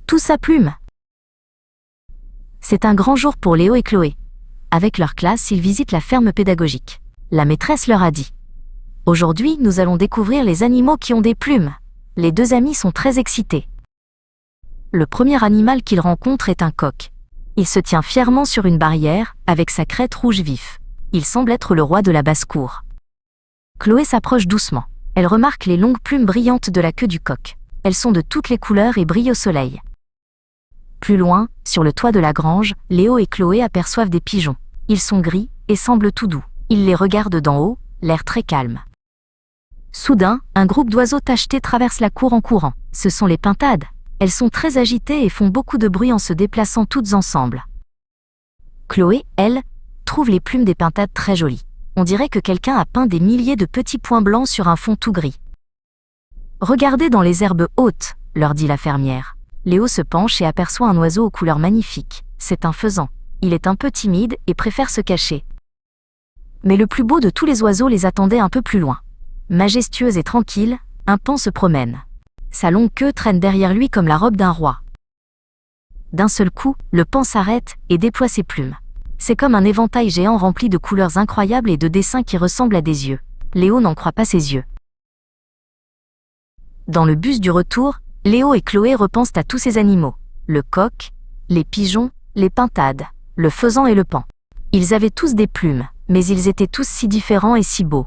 tous à plumes. C'est un grand jour pour Léo et Chloé. Avec leur classe, ils visitent la ferme pédagogique. La maîtresse leur a dit « Aujourd'hui, nous allons découvrir les animaux qui ont des plumes. » Les deux amis sont très excités. Le premier animal qu'ils rencontrent est un coq. Il se tient fièrement sur une barrière, avec sa crête rouge vif. Il semble être le roi de la basse-cour. Chloé s'approche doucement. Elle remarque les longues plumes brillantes de la queue du coq. Elles sont de toutes les couleurs et brillent au soleil. Plus loin, sur le toit de la grange, Léo et Chloé aperçoivent des pigeons. Ils sont gris et semblent tout doux. Ils les regardent d'en haut, l'air très calme. Soudain, un groupe d'oiseaux tachetés traverse la cour en courant. Ce sont les pintades. Elles sont très agitées et font beaucoup de bruit en se déplaçant toutes ensemble. Chloé, elle, trouve les plumes des pintades très jolies. On dirait que quelqu'un a peint des milliers de petits points blancs sur un fond tout gris. « Regardez dans les herbes hautes », leur dit la fermière. Léo se penche et aperçoit un oiseau aux couleurs magnifiques. C'est un faisan. Il est un peu timide et préfère se cacher. Mais le plus beau de tous les oiseaux les attendait un peu plus loin. Majestueux et tranquille, un paon se promène. Sa longue queue traîne derrière lui comme la robe d'un roi. D'un seul coup, le paon s'arrête et déploie ses plumes. C'est comme un éventail géant rempli de couleurs incroyables et de dessins qui ressemblent à des yeux. Léo n'en croit pas ses yeux. Dans le bus du retour, Léo et Chloé repensent à tous ces animaux. Le coq, les pigeons, les pintades, le faisan et le paon. Ils avaient tous des plumes, mais ils étaient tous si différents et si beaux.